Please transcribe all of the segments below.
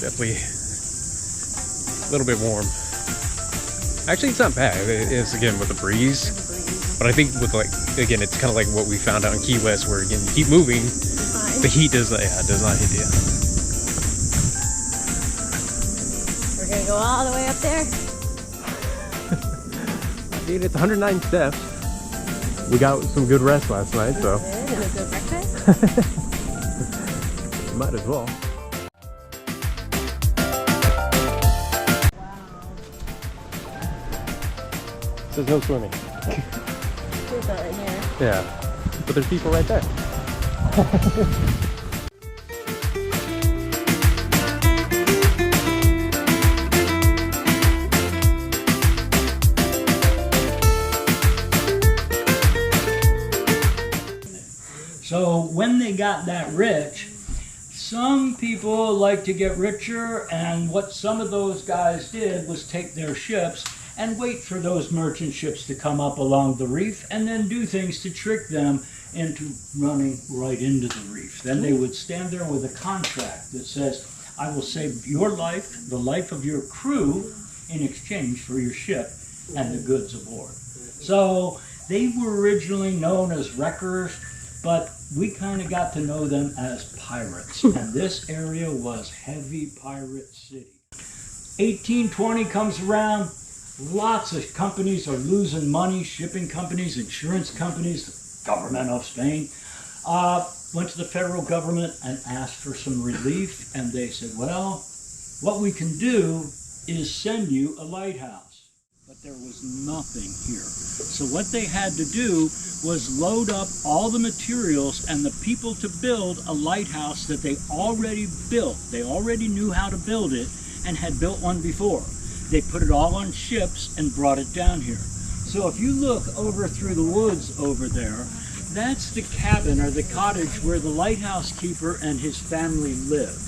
definitely a little bit warm. Actually, it's not bad. It is, again, with the breeze. But I think with, like, again, it's kind of like what we found out in Key West, where, again, you keep moving, the heat does not hit you. We're going to go all the way up there. Dude, it's 109 steps. We got some good rest last night, so. And a good breakfast. Might as well. It says no swimming. There's that right here. Yeah, but there's people right there. So when they got that rich, some people like to get richer, and what some of those guys did was take their ships and wait for those merchant ships to come up along the reef and then do things to trick them into running right into the reef. Then they would stand there with a contract that says, I will save your life, the life of your crew, in exchange for your ship and the goods aboard. So they were originally known as wreckers, but we kind of got to know them as pirates. And this area was heavy pirate city. 1820 comes around, lots of companies are losing money, shipping companies, insurance companies, the government of Spain. Went to the federal government and asked for some relief, and they said, well, what we can do is send you a lighthouse. But there was nothing here. So what they had to do was load up all the materials and the people to build a lighthouse that they already built. They already knew how to build it and had built one before. They put it all on ships and brought it down here. So if you look over through the woods over there, that's the cabin or the cottage where the lighthouse keeper and his family lived.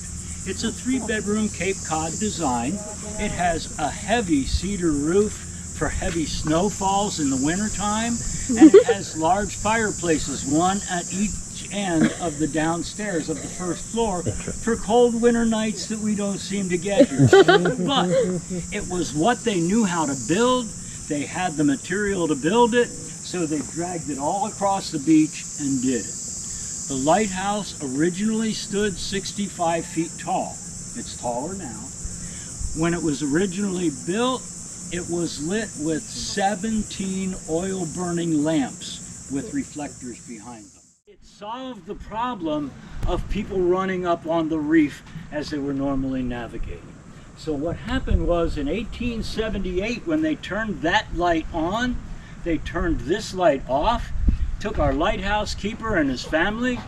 It's a 3-bedroom Cape Cod design. It has a heavy cedar roof for heavy snowfalls in the wintertime, and it has large fireplaces, one at each end of the downstairs of the first floor for cold winter nights that we don't seem to get here. But it was what they knew how to build. They had the material to build it, so they dragged it all across the beach and did it. The lighthouse originally stood 65 feet tall. It's taller now. When it was originally built, it was lit with 17 oil-burning lamps with reflectors behind them. It solved the problem of people running up on the reef as they were normally navigating. So what happened was in 1878, when they turned that light on, they turned this light off, took our lighthouse keeper and his family,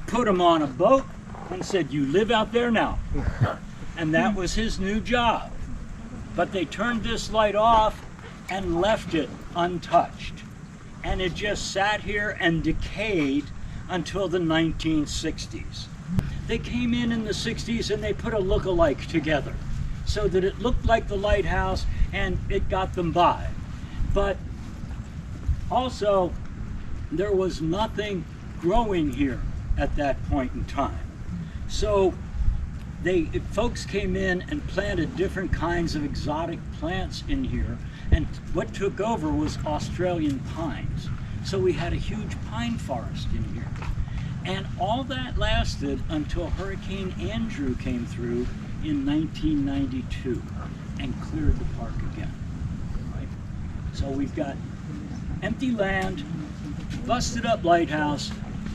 put him on a boat, and said, you live out there now. And that was his new job. But they turned this light off and left it untouched. And it just sat here and decayed until the 1960s. They came in the 60s and they put a look-alike together so that it looked like the lighthouse and it got them by. But also, there was nothing growing here at that point in time. So folks came in and planted different kinds of exotic plants in here, and what took over was Australian pines. So we had a huge pine forest in here. And all that lasted until Hurricane Andrew came through in 1992 and cleared the park again. Right? So we've got empty land, busted up lighthouse,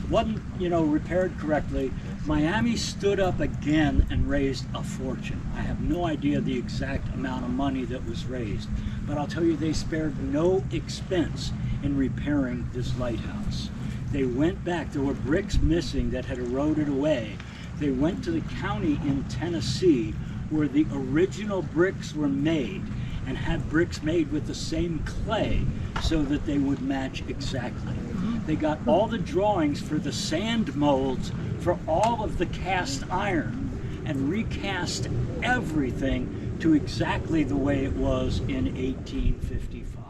wasn't, repaired correctly. Miami stood up again and raised a fortune. I have no idea the exact amount of money that was raised, but I'll tell you they spared no expense in repairing this lighthouse. They went back, there were bricks missing that had eroded away. They went to the county in Tennessee where the original bricks were made and had bricks made with the same clay so that they would match exactly. They got all the drawings for the sand molds for all of the cast iron and recast everything to exactly the way it was in 1855.